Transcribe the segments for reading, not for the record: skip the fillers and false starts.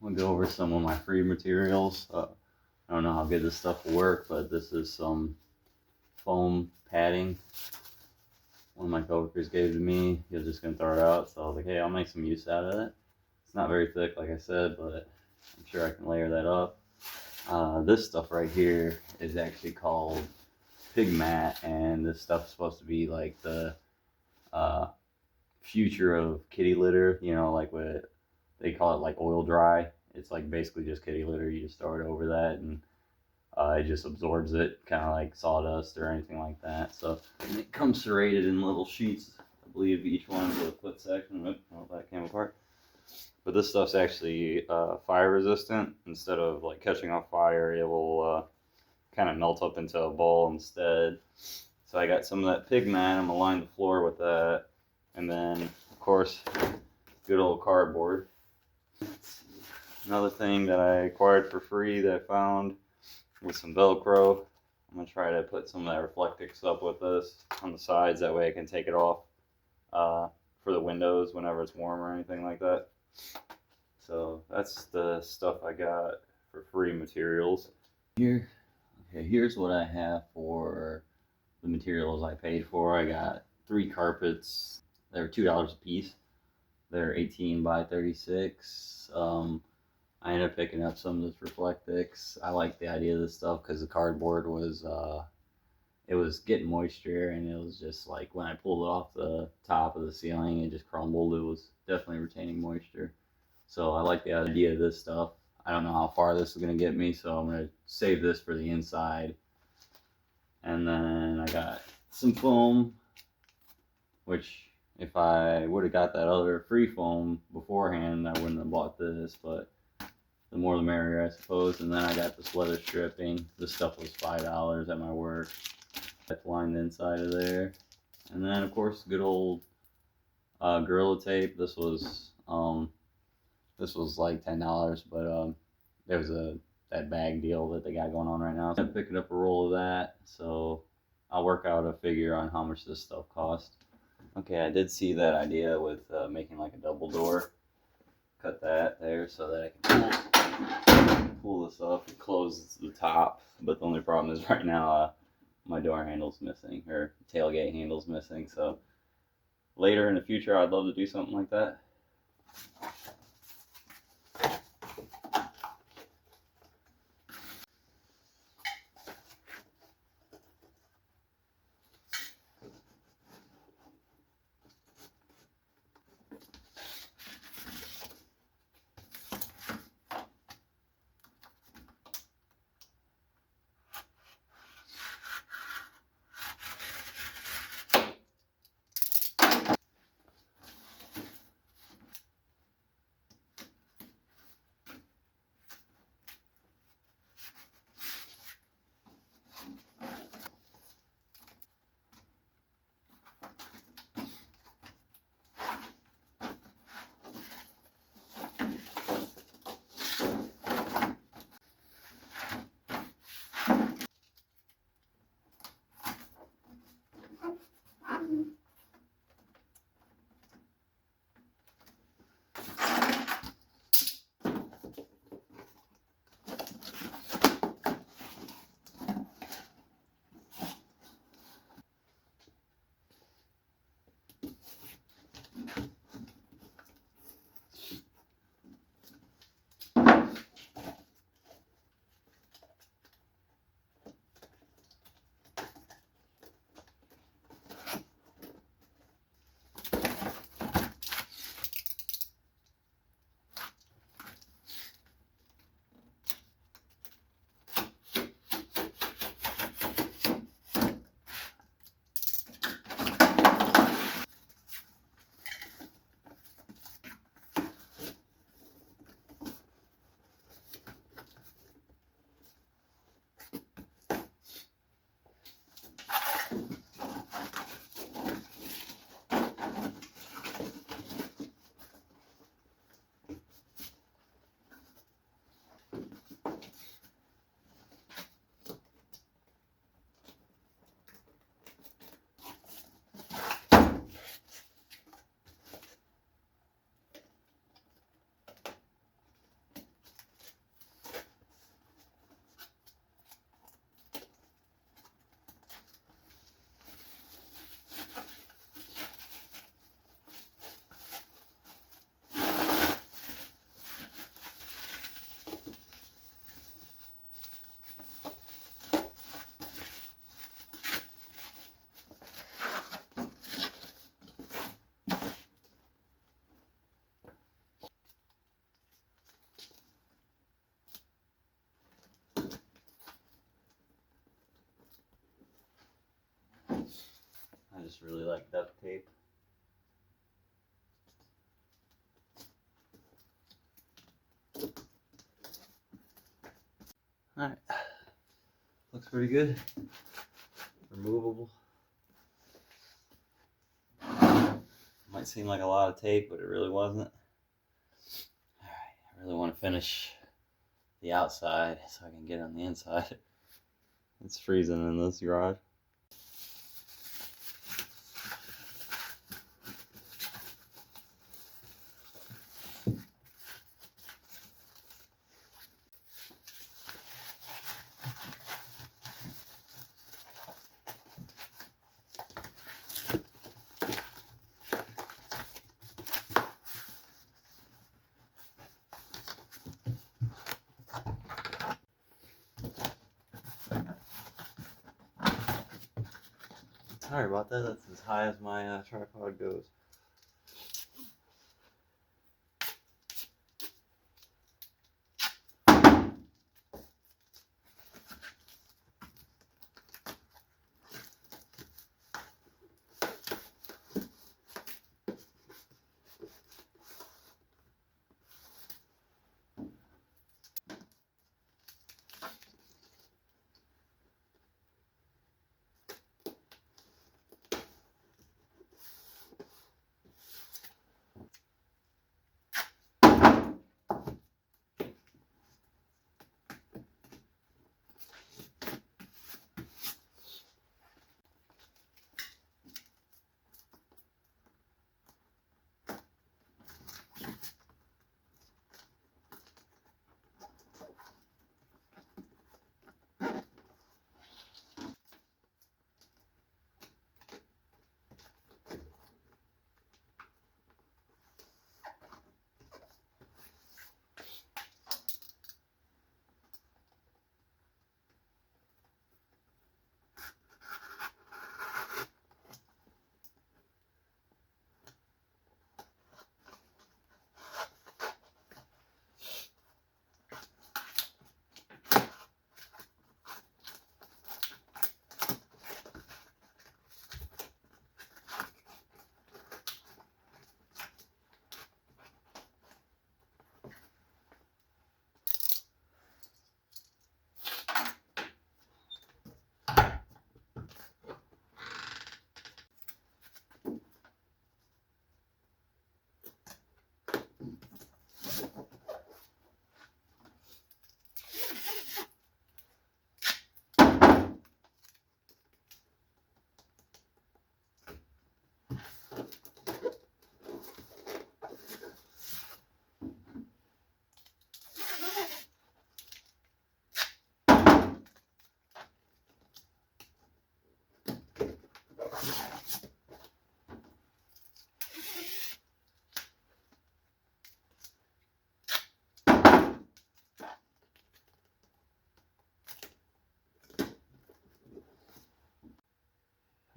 I'm gonna go over some of my free materials. I don't know how good this stuff will work, but this is some foam padding one of my coworkers gave to me. He was just gonna throw it out, so I was like, hey, I'll make some use out of it. It's not very thick, like I said, but I'm sure I can layer that up. This stuff right here is actually called pigmat, and this stuff's supposed to be like the future of kitty litter. You know, like what they call it, like oil dry. It's like basically just kitty litter. You just throw it over that, and it just absorbs it, kind of like sawdust or anything like that. So it comes serrated in little sheets. I believe each one with a foot section. Oh, that came apart. But this stuff's actually fire resistant. Instead of like catching on fire, it will kind of melt up into a ball instead. So I got some of that pigmat. I'm gonna line the floor with that, and then of course, good old cardboard. Another thing that I acquired for free that I found with some Velcro. I'm gonna try to put some of that Reflectix up with this on the sides. That way I can take it off for the windows whenever it's warm or anything like that. So that's the stuff I got for free materials. Here's what I have for the materials I paid for. I got 3 carpets. They were $2 a piece. They're 18 by 36. I ended up picking up some of this Reflectix. I like the idea of this stuff because the cardboard was it was getting moisture, and it was just like when I pulled it off the top of the ceiling, it just crumbled. It was definitely retaining moisture. So I like the idea of this stuff. I don't know how far this is going to get me, so I'm going to save this for the inside. And then I got some foam, which if I would have got that other free foam beforehand, I wouldn't have bought this, but the more the merrier, I suppose. And then I got this leather stripping. This stuff was $5 at my work. That's lined the inside of there. And then, of course, good old Gorilla Tape. This was like $10, but there was that bag deal that they got going on right now. So I'm picking up a roll of that, so I'll work out a figure on how much this stuff cost. Okay, I did see that idea with making like a double door. Cut that there so that I can pull this up and close the top. But the only problem is right now my door handle's missing, or tailgate handle's missing. So later in the future, I'd love to do something like that. just really like duct tape. Alright, looks pretty good. Removable. Might seem like a lot of tape, but it really wasn't. Alright, I really want to finish the outside so I can get on the inside. It's freezing in this garage. Sorry about that, that's as high as my tripod goes.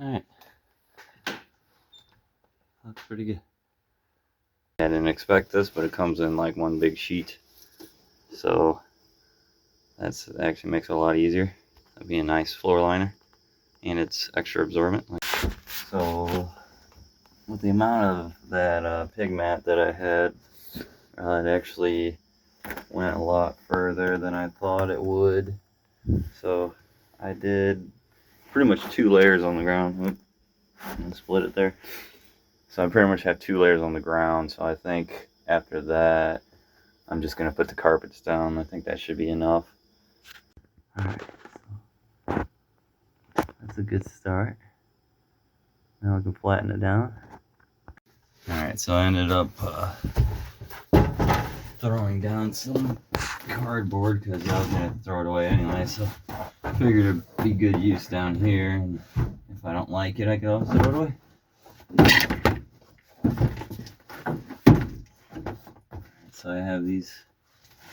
Alright. Looks pretty good. I didn't expect this, but it comes in like one big sheet. So that actually makes it a lot easier. That'd be a nice floor liner. And it's extra absorbent. So with the amount of that pigmat that I had, it actually went a lot further than I thought it would. So I did pretty much 2 layers on the ground. And split it there. So I pretty much have 2 layers on the ground. So I think after that, I'm just going to put the carpets down. I think that should be enough. Alright, so that's a good start. Now we can flatten it down. Alright, so I ended up throwing down some cardboard because I was going to throw it away anyway. So I figured it'd be good use down here. And if I don't like it, I can always throw it away. So I have these.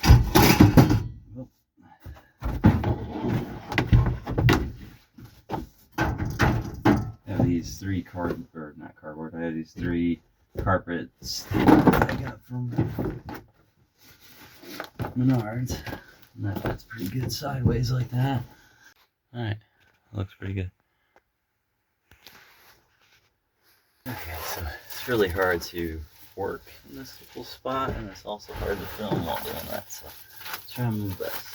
I have these 3 cardboard. I have these 3 carpets that I got from Menards. And that fits pretty good sideways like that. Alright, looks pretty good. It's really hard to work in this little spot, and it's also hard to film while doing that, so try my best.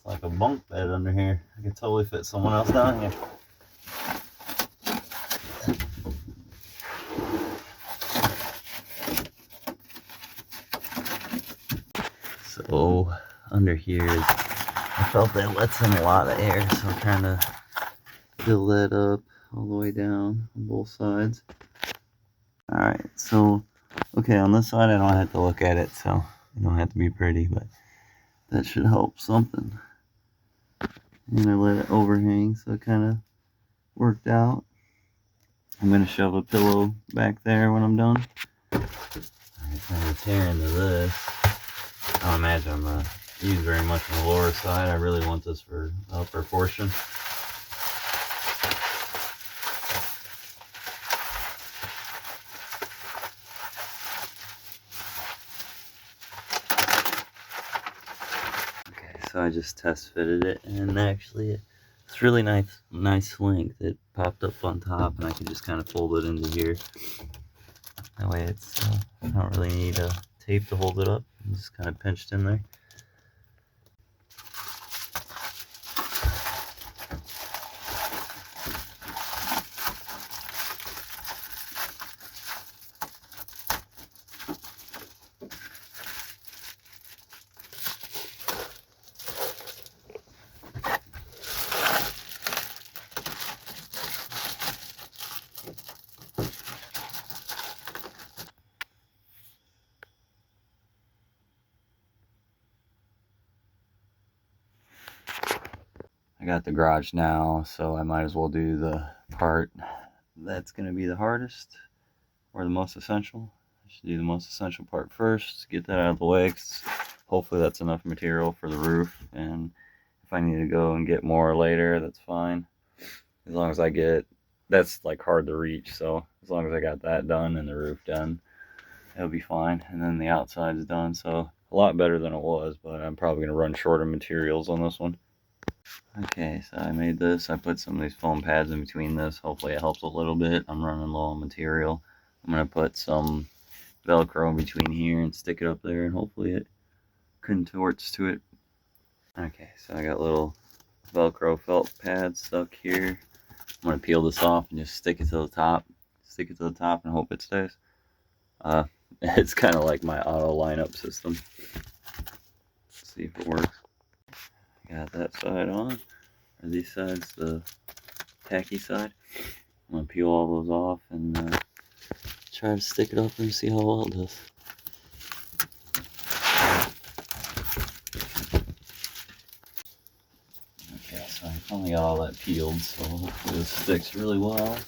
Like a bunk bed under here. I could totally fit someone else down here. So under here, I felt that lets in a lot of air, so I'm trying to fill that up all the way down on both sides. Alright, so okay, on this side I don't have to look at it, so it don't have to be pretty, but that should help something. And I let it overhang, so it kind of worked out. I'm going to shove a pillow back there when I'm done. Alright, so I'm going to tear into this. I don't imagine I'm going to use very much on the lower side. I really want this for the upper portion. So I just test fitted it, and actually it's really nice length. It popped up on top, and I can just kind of fold it into here. That way it's I don't really need a tape to hold it up. It's just kind of pinched in there. I got the garage now, so I might as well do the part that's going to be the hardest or the most essential. I should do the most essential part first, get that out of the way, 'cause hopefully that's enough material for the roof, and if I need to go and get more later, that's fine. As long as I get, that's like hard to reach, so as long as I got that done and the roof done, it'll be fine. And then the outside's done, so a lot better than it was, but I'm probably going to run short of materials on this one. Okay, so I made this. I put some of these foam pads in between this. Hopefully it helps a little bit. I'm running low on material. I'm going to put some Velcro in between here and stick it up there, and hopefully it contorts to it. Okay, so I got little Velcro felt pads stuck here. I'm going to peel this off and just stick it to the top. Stick it to the top and hope it stays. It's kind of like my auto lineup system. Let's see if it works. Got that side on, or these sides, the tacky side. I'm going to peel all those off and try to stick it up and see how well it does. Okay, so I finally got all that peeled, so hopefully this sticks really well.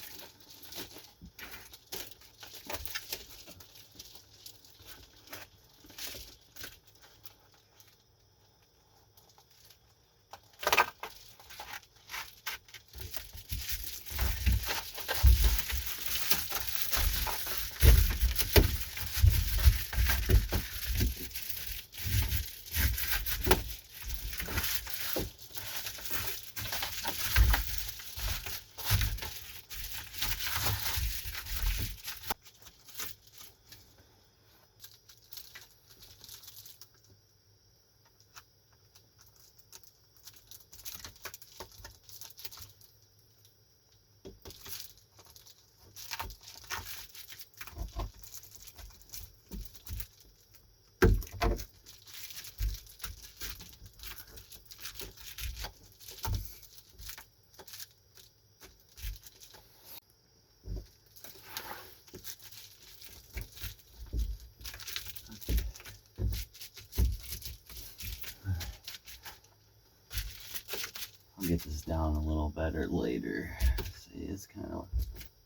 get this down a little better later. See, it's kind of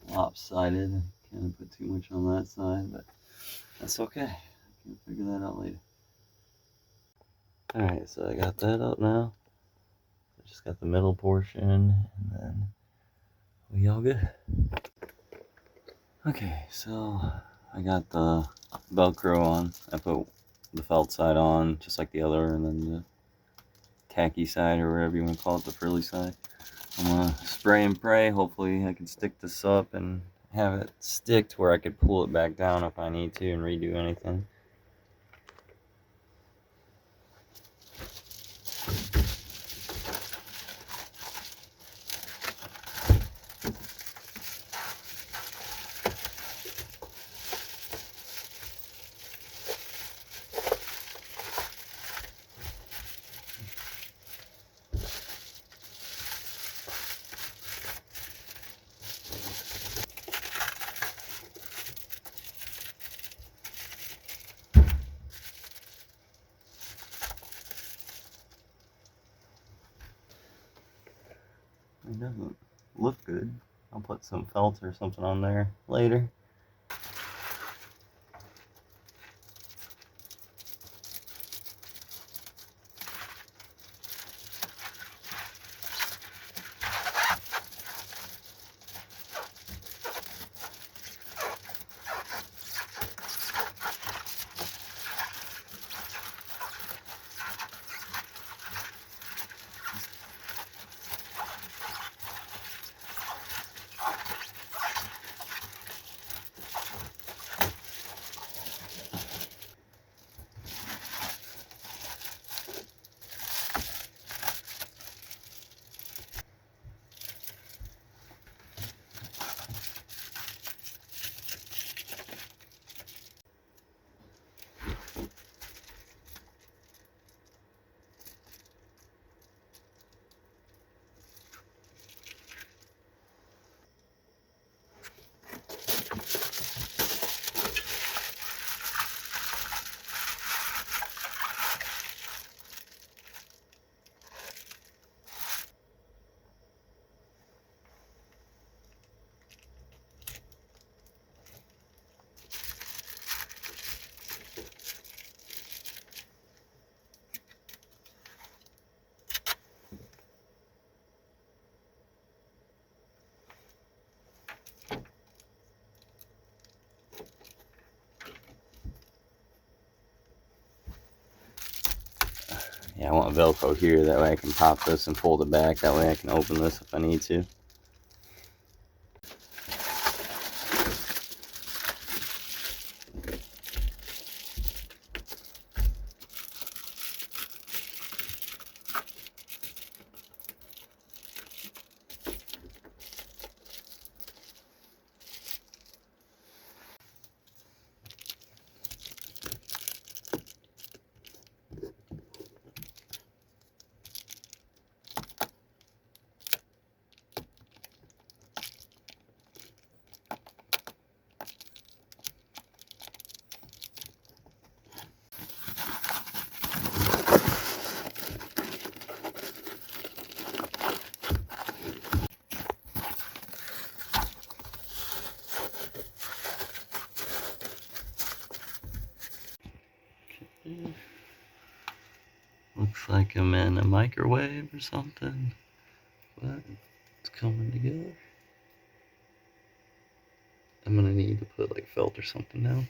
lopsided. Can't put too much on that side, but that's okay. I can figure that out later. Alright, so I got that up now. I just got the middle portion, and then we all good. Okay, so I got the Velcro on. I put the felt side on, just like the other, and then the khaki side, or whatever you want to call it, the frilly side. I'm gonna spray and pray. Hopefully I can stick this up and have it stick to where I could pull it back down if I need to and redo anything. It doesn't look good. I'll put some felt or something on there later. Yeah, I want Velcro here, that way I can pop this and fold it back, that way I can open this if I need to. Looks like I'm in a microwave or something, but it's coming together. I'm gonna need to put like felt or something now.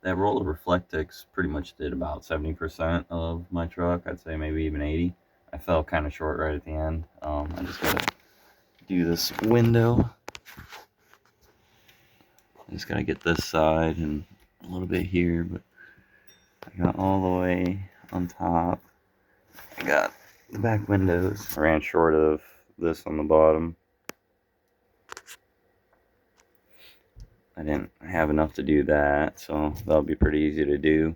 that roll of Reflectix pretty much did about 70% of my truck. I'd say maybe even 80. I fell kind of short right at the end. I just gotta do this window. I just gotta get this side and a little bit here, but I got all the way on top. I got the back windows. I ran short of this on the bottom. I didn't have enough to do that, so that'll be pretty easy to do.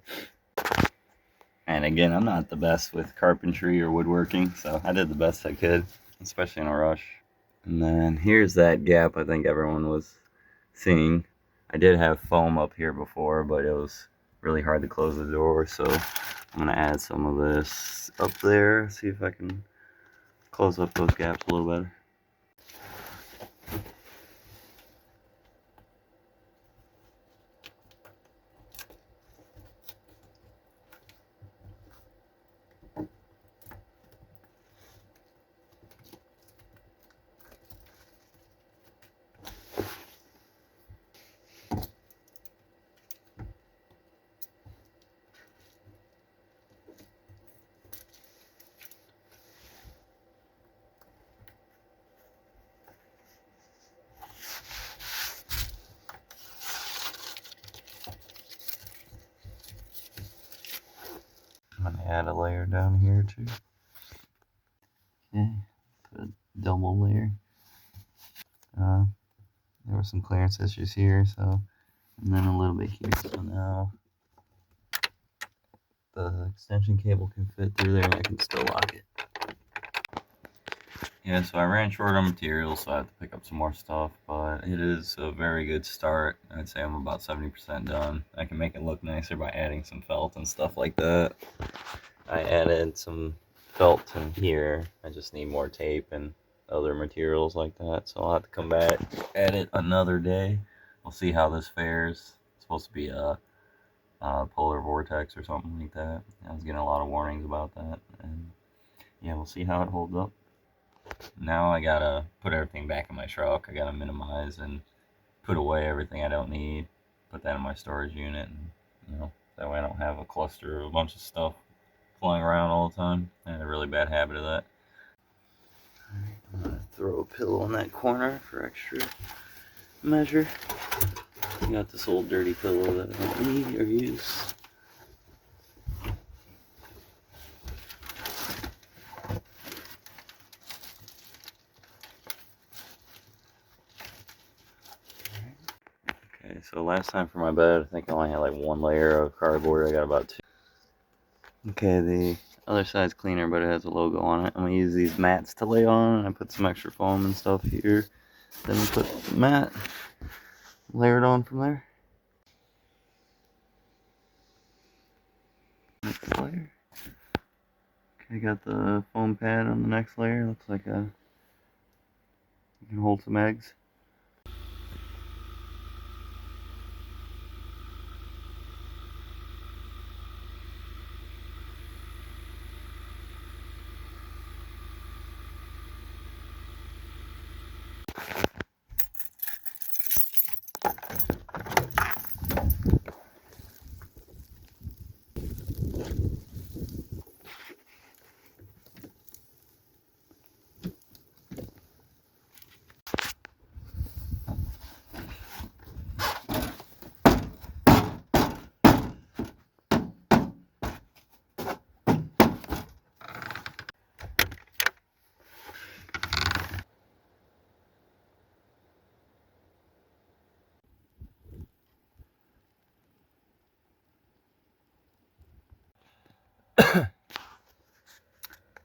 And again, I'm not the best with carpentry or woodworking, so I did the best I could, especially in a rush. And then here's that gap I think everyone was seeing. I did have foam up here before, but it was really hard to close the door, so I'm gonna add some of this up there, see if I can close up those gaps a little better. I'm gonna add a layer down here too. Okay, put a double layer. There were some clearance issues here, so, and then a little bit here. So now the extension cable can fit through there and I can still lock it. Yeah, so I ran short on materials, so I have to pick up some more stuff, but it is a very good start. I'd say I'm about 70% done. I can make it look nicer by adding some felt and stuff like that. I added some felt in here. I just need more tape and other materials like that, so I'll have to come back, add it another day. We'll see how this fares. It's supposed to be a polar vortex or something like that. I was getting a lot of warnings about that, and yeah, we'll see how it holds up. Now I gotta put everything back in my truck. I gotta minimize and put away everything I don't need, put that in my storage unit, and that way I don't have a cluster of a bunch of stuff flying around all the time. I had a really bad habit of that. I'm gonna throw a pillow in that corner for extra measure. I got this old dirty pillow that I don't need or use. Okay, so last time for my bed, I think I only had like one layer of cardboard. I got about two. Okay, the other side's cleaner, but it has a logo on it. I'm gonna use these mats to lay on, and I put some extra foam and stuff here. Then we put the mat, layer it on from there. Next layer. Okay, got the foam pad on the next layer. Looks like you can hold some eggs.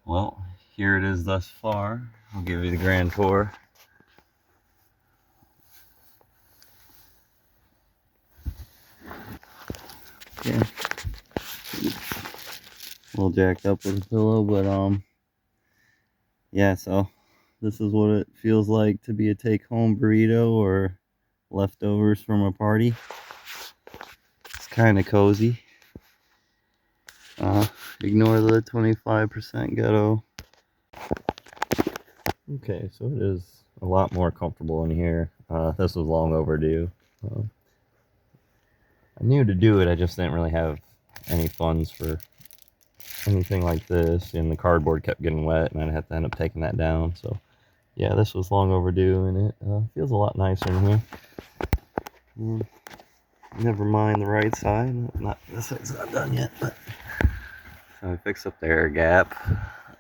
Well, here it is thus far. I'll give you the grand tour. Yeah. A little jacked up with a pillow, but yeah, so this is what it feels like to be a take-home burrito or leftovers from a party. It's kind of cozy. Ignore the 25% ghetto. Okay, so it is a lot more comfortable in here. This was long overdue. I knew to do it, I just didn't really have any funds for anything like this, and the cardboard kept getting wet, and I'd have to end up taking that down. So yeah, this was long overdue, and it feels a lot nicer in here. Never mind the right side. Not this side's not done yet, but so I fixed up the air gap.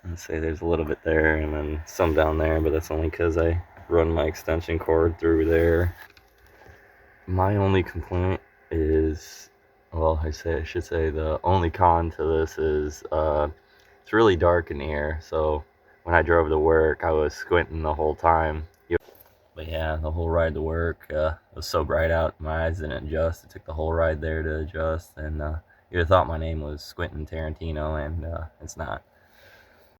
And say there's a little bit there, and then some down there, but that's only because I run my extension cord through there. My only complaint is, well, I should say the only con to this is it's really dark in here. So when I drove to work, I was squinting the whole time. But yeah, the whole ride to work, it was so bright out, my eyes didn't adjust. It took the whole ride there to adjust, and you'd have thought my name was Squintin Tarantino, and it's not.